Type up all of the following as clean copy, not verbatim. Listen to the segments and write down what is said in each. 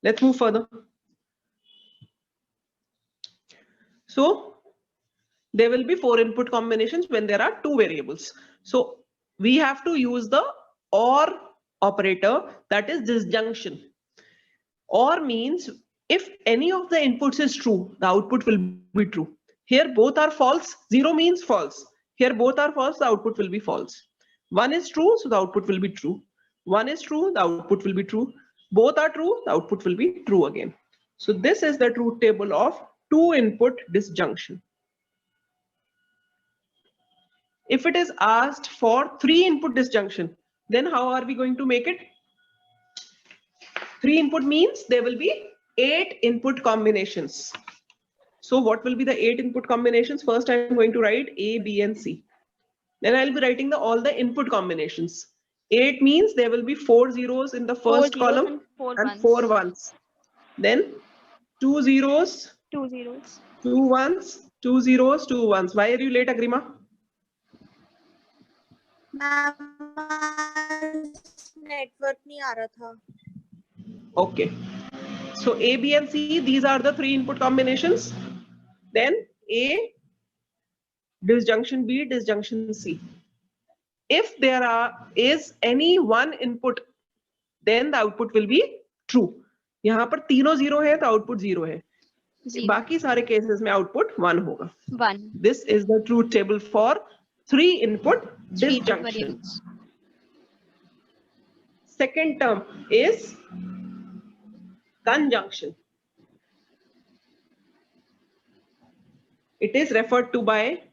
Let's move further. So there will be 4 input combinations when there are 2 variables. So we have to use the OR operator, that is disjunction. OR means if any of the inputs is true, the output will be true. Here both are false, 0 means false. Here both are false, the output will be false. 1 is true, so the output will be true. 1 is true, the output will be true. Both are true, the output will be true again. So this is the truth table of 2 input disjunction. If it is asked for 3 input disjunction, then how are we going to make it? 3 input means there will be 8 input combinations. So what will be the 8 input combinations? First, I'm going to write A, B, and C. Then I'll be writing all the input combinations. 8 means there will be 4 zeros in the first column and 4 ones. Then 2 zeros, 2 zeros. 2 ones, 2 zeros, 2 ones. Why are you late, Agrima? Network नहीं आ रहा था. Okay. So A, B, and C, these are the 3 input combinations. Then A, disjunction B, disjunction C. If there is any one input, then the output will be true. यहाँ पर तीनों 0 है तो output 0 है. बाकी सारे cases में output 1 होगा. 1. This is the truth table for 3 input disjunction. Second term is conjunction. It is referred to by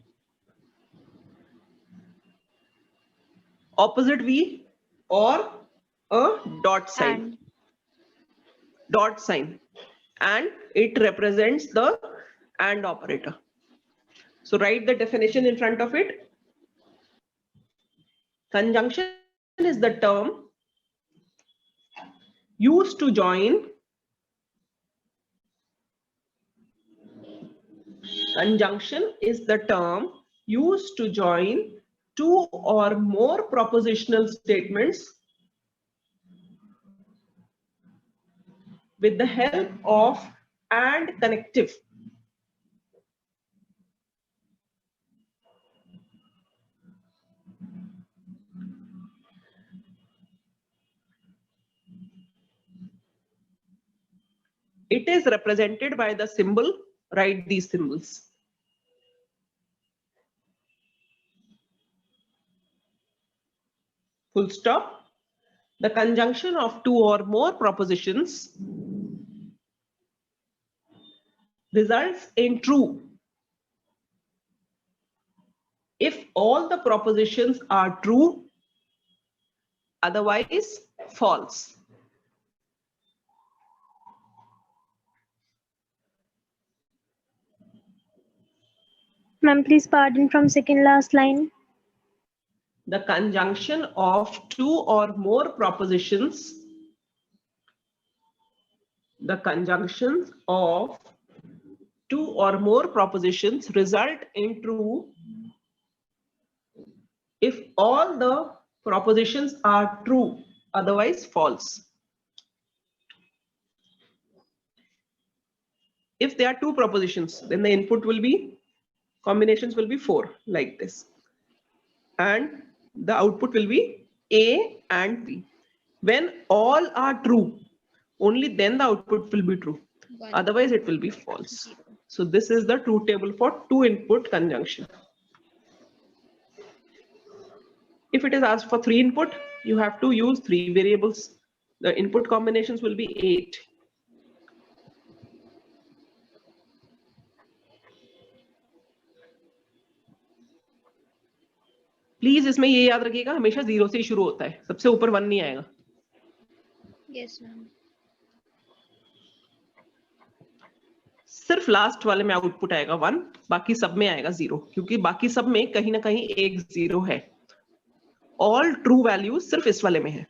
opposite V or a dot sign. Dot sign, and it represents the AND operator. So write the definition in front of it. Conjunction is the term used to join. Conjunction is the term used to join 2 or more propositional statements with the help of AND connective. It is represented by the symbol. Write these symbols. Full stop. The conjunction of 2 or more propositions results in true if all the propositions are true, otherwise false. Ma'am, please pardon from second last line. The conjunction of 2 or more propositions, the conjunctions of 2 or more propositions result in true if all the propositions are true, otherwise false. If there are 2 propositions, then the input will be, combinations will be 4 like this. And the output will be A and B. When all are true, only then the output will be true. Otherwise it will be false. So this is the truth table for 2 input conjunction. If it is asked for 3 input, you have to use 3 variables. The input combinations will be 8. Please इसमें ये याद रखिएगा, हमेशा 0 से ही शुरू होता है, सबसे ऊपर 1 नहीं आएगा. Yes, ma'am. सिर्फ लास्ट वाले में आउटपुट आएगा 1, बाकी सब में आएगा 0, क्योंकि बाकी सब में कहीं ना कहीं एक 0 है. ऑल ट्रू वैल्यू सिर्फ इस वाले में है.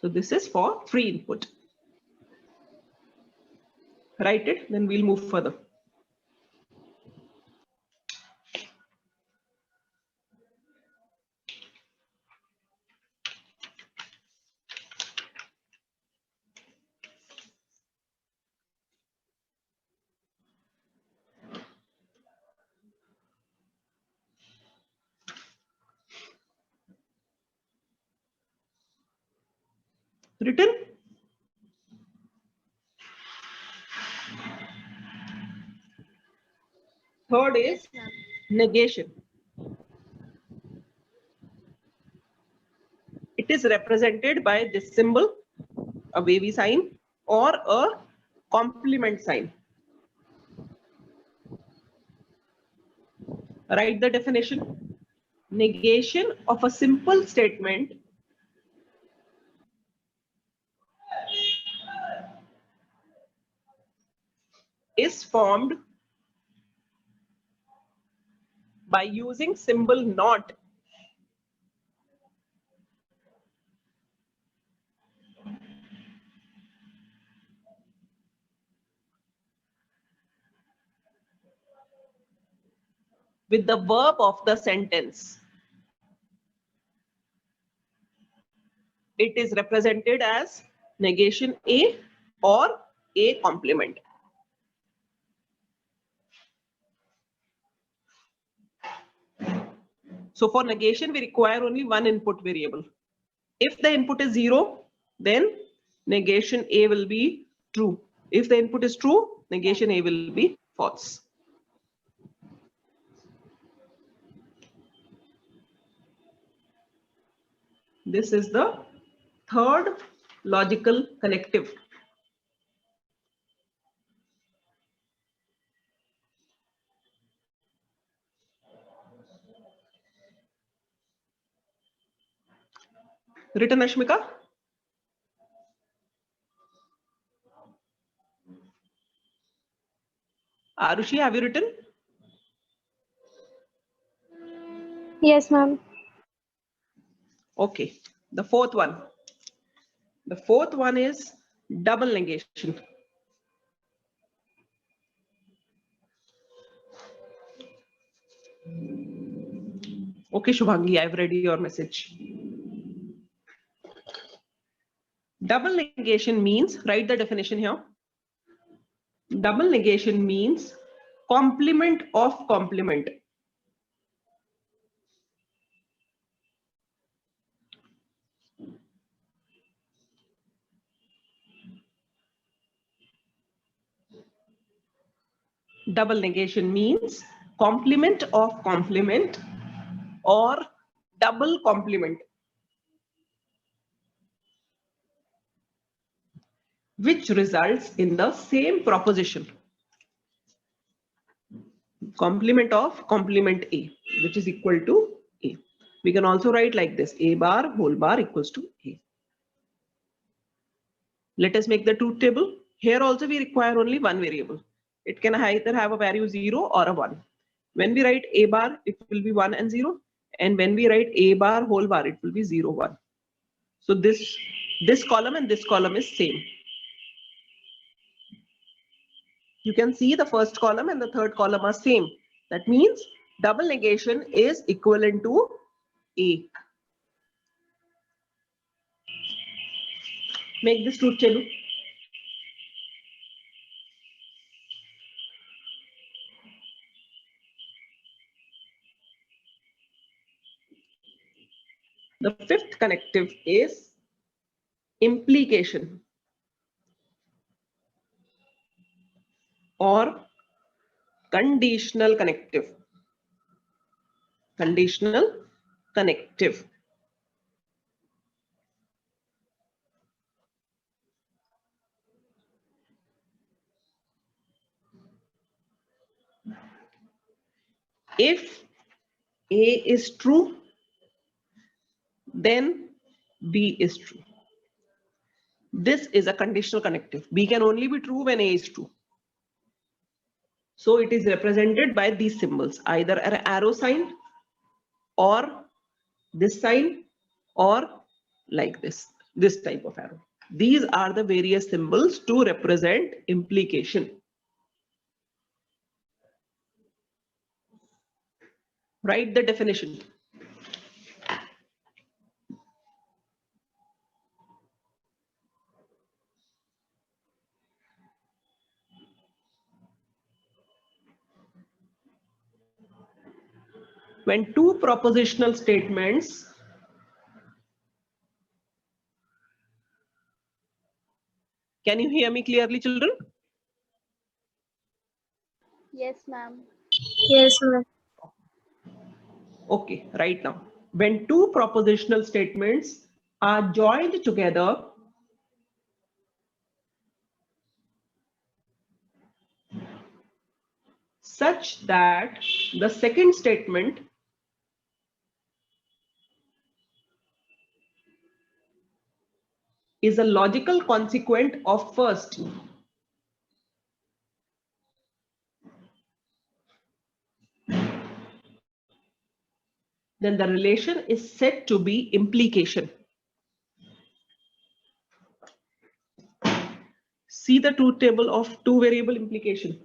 So this is for 3 input. Write it, then we'll move further. Written? Third is Yes, ma'am. negation. It is represented by this symbol, a wavy sign, or a complement sign. Write the definition. Negation of a simple statement is formed by using symbol not with the verb of the sentence. It is represented as negation A or A complement. So for negation, we require only one input variable. If the input is 0, then negation A will be true. If the input is true, negation A will be false. This is the third logical connective. Written, Ashmika? Arushi, have you written? Yes, ma'am. Okay. The fourth one. The fourth one is double negation. Okay, Shubhangi, I've read your message. Double negation means, write the definition here. Double negation means complement of complement. Double negation means complement of complement or double complement, which results in the same proposition. Complement of complement A, which is equal to A. We can also write like this: A bar whole bar equals to A. Let us make the truth table. Here also we require only one variable. It can either have a value 0 or a 1. When we write A bar, it will be 1 and 0. And when we write A bar whole bar, it will be 0, 1. So this column and this column is same. You can see the first column and the third column are same. That means double negation is equivalent to A. Make this truth table. The fifth connective is implication or conditional connective. Conditional connective. If A is true, then B is true. This is a conditional connective. B can only be true when A is true. So it is represented by these symbols, either an arrow sign or this sign or like this type of arrow. These are the various symbols to represent implication. Write the definition. When two propositional statements Can you hear me clearly, children? Yes, ma'am. Yes, ma'am. Okay, right now. When two propositional statements are joined together, such that the second statement is a logical consequent of first. Then the relation is said to be implication. See the truth table of two variable implication.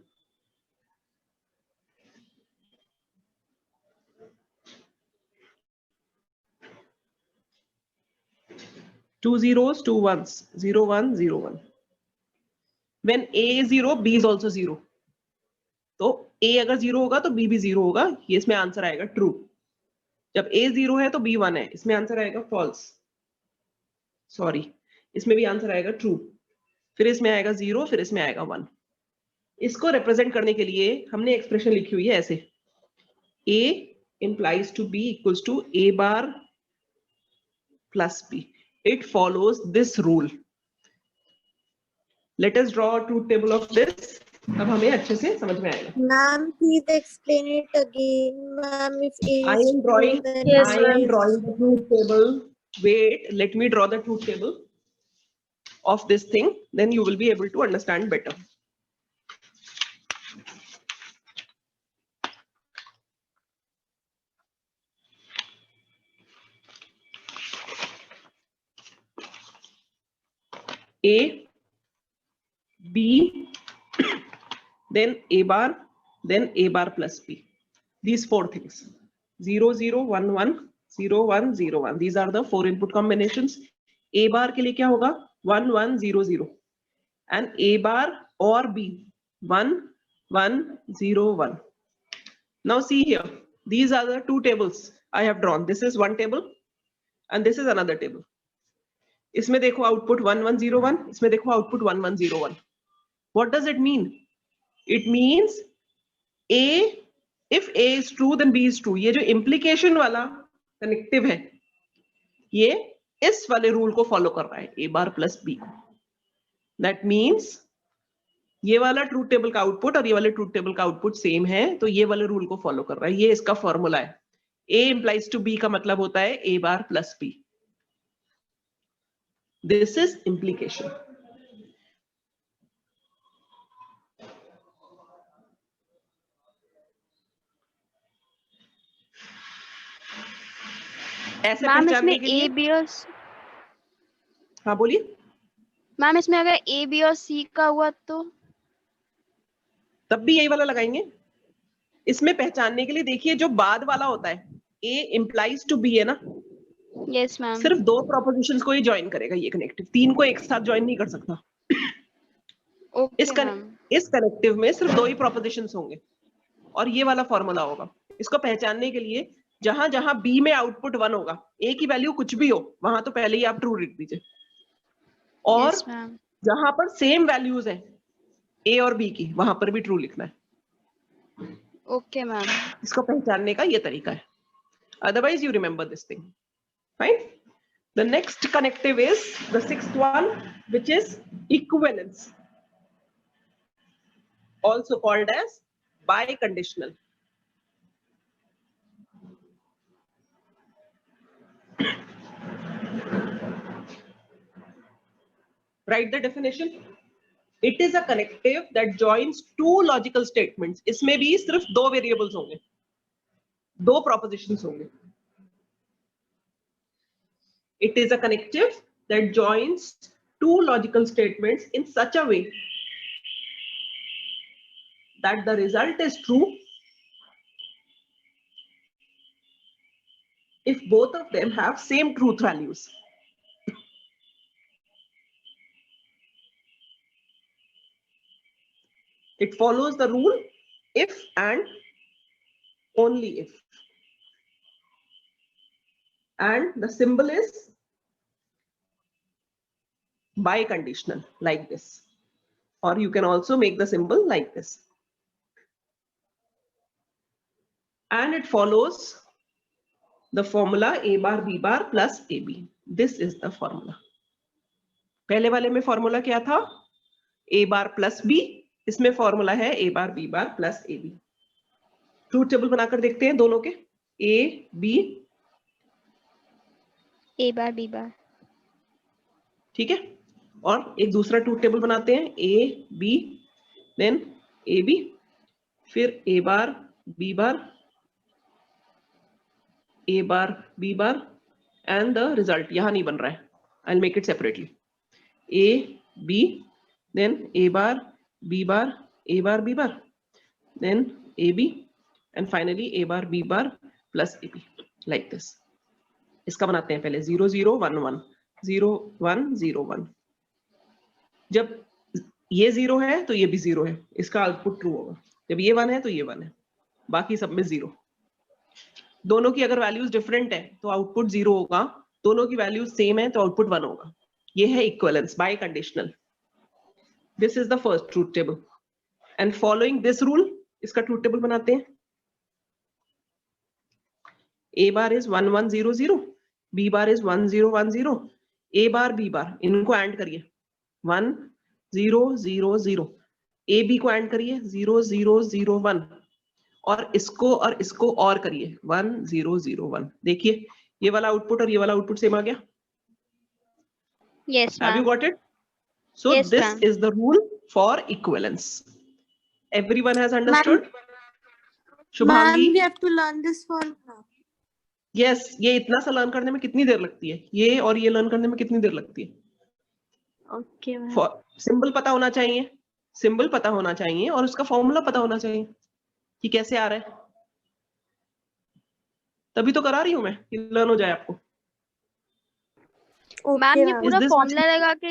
Two zeros, two ones, 0, 1, 0, 1. When A is 0, B is also 0. तो A अगर 0 होगा तो B भी 0 होगा, ये इसमें answer आएगा true. जब A 0 है तो B 1 है, इसमें आंसर आएगा फॉल्स. सॉरी, इसमें भी आंसर आएगा ट्रू. फिर इसमें आएगा 0, फिर इसमें आएगा 1. इसको रिप्रेजेंट करने के लिए हमने एक्सप्रेशन लिखी हुई है ऐसे. A implies to B equals to A bar plus B. It follows this rule. Let us draw a truth table of this. अब हमें अच्छे से समझ में आएगा. Ma'am, please explain it again. Ma'am, if A I is am true, drawing. then Yes, I B am is- drawing the truth table. Wait, let me draw the truth table of this thing. Then you will be able to understand better. A, B, then A bar, then A bar plus B. These four things. 0, 0, 1, 1, 0, 1, 0, 1. These are the four input combinations. A bar के लिए क्या होगा? 1, 1, 0, 0. And A bar or B, 1, 1, 0, 1. Now see here. These are the two tables I have drawn. This is one table and this is another table. इसमें देखो output 1101, इसमें देखो output 1101. What does it mean? It means A, if A is true, then B is true. ये जो implication वाला connective है, ये इस वाले rule को follow कर रहा है, A bar plus B को. That means ये वाला truth table का output और ये वाले truth table का output same है, तो ये वाले rule को follow कर रहा है. ये इसका formula है. A implies to B का मतलब होता है A bar plus B. This is implication. ऐसे मैम पहचानने इसमें के लिए A, B और हाँ बोलिए. मैम इसमें अगर A, B और C का हुआ तो तब भी यही वाला लगाएंगे. इसमें पहचानने के लिए देखिए जो बाद वाला होता है A implies to B है ना, यस मैम. सिर्फ दो प्रोपोजिशंस को ही ज्वाइन करेगा ये कनेक्टिव, तीन को एक साथ ज्वाइन नहीं कर सकता. ओके इस मैम. इस कनेक्टिव में सिर्फ दो ही प्रोपोजिशंस होंगे और ये वाला फॉर्मूला होगा. इसको पहचानने के लिए जहां जहां B में आउटपुट 1 होगा, A की वैल्यू कुछ भी हो, वहां तो पहले ही आप ट्रू लिख दीजिए. और यस मैम. जहां पर सेम वैल्यूज है A और B की, वहां पर भी ट्रू लिखना है. Okay ma'am. इसको पहचानने का ये तरीका है. Otherwise you remember this thing. Fine. The next connective is the sixth one, which is equivalence, also called as biconditional. Write the definition. It is a connective that joins two logical statements. इसमें भी सिर्फ दो variables होंगे, दो propositions होंगे. It is a connective that joins two logical statements in such a way that the result is true if both of them have same truth values. It follows the rule if and only if. And the symbol is biconditional like this, or you can also make the symbol like this. And it follows the formula a bar b bar plus ab. This is the formula. पहले वाले में formula क्या था? a bar plus b. इसमें formula है a bar b bar plus ab. Truth table बनाकर देखते हैं दोनों के. a b A bar B bar. ठीक है. और एक दूसरा ट्रूथ टेबल बनाते हैं. a b then ab फिर a bar b bar a bar b bar and the result यहाँ नहीं बन रहा है. I'll make it separately. a b then a bar b bar a bar b bar then ab and finally a bar b bar plus ab like this. इसका बनाते हैं पहले 0 0 1 1 0 1 0 1. जब ये 0 है तो ये भी 0 है, इसका आउटपुट ट्रू होगा. जब ये 1 है तो ये 1 है, बाकी सब में 0. दोनों की अगर वैल्यूज डिफरेंट है तो आउटपुट 0 होगा, दोनों की वैल्यूज सेम है तो आउटपुट 1 होगा. ये है equivalence bye conditional. This is the first truth table and following this rule इसका ट्रूथ टेबल बनाते हैं. a bar is 1 1 0 0, b bar is 1 0 1 0, a bar b bar इनको ऐड करिए 1 0 0 0, a b को ऐड करिए 0 0 0 1 और इसको और करिए 1 0 0 1. देखिए ये वाला आउटपुट और ये वाला आउटपुट सेम आ गया. Yes, Have you ma'am. got it? So Yes, this ma'am. is the rule for equivalence. Everyone has understood? Ma'am, Shubhangi? we have to learn this formula. Yes, ये इतना सा लर्न करने में कितनी देर लगती है? ये और ये लर्न करने में कितनी देर लगती है? Okay, ma'am. सिंबल पता होना चाहिए, सिंबल पता होना चाहिए और उसका फॉर्मूला पता होना चाहिए कि कैसे आ रहा है. तभी तो करा रही हूं मैं कि लर्न हो जाए आपको. मैम ये ma'am. पूरा Is this फॉर्मूला लगा के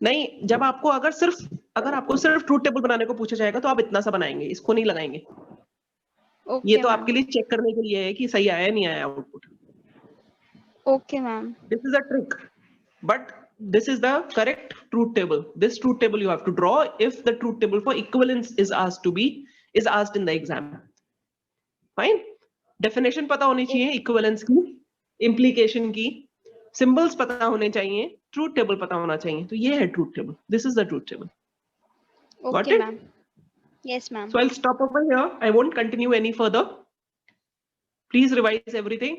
नहीं, जब आपको अगर आपको सिर्फ ट्रूथ टेबल बनाने को पूछा जाएगा तो आप इतना सा बनाएंगे, इसको नहीं लगाएंगे. ओके ये तो मैम. आपके लिए चेक करने के लिए है कि सही आया नहीं आया output. Okay ma'am. This is a trick, but this is the correct truth table. This truth table you have to draw if the truth table for equivalence is asked in the exam. Fine. Definition पता होनी चाहिए equivalence की, implication की, symbols पता होने चाहिए, truth table पता होना चाहिए. तो ये है truth table. This is the truth table. Got okay it? Ma'am. Yes, ma'am. So I'll stop over here. I won't continue any further. Please revise everything.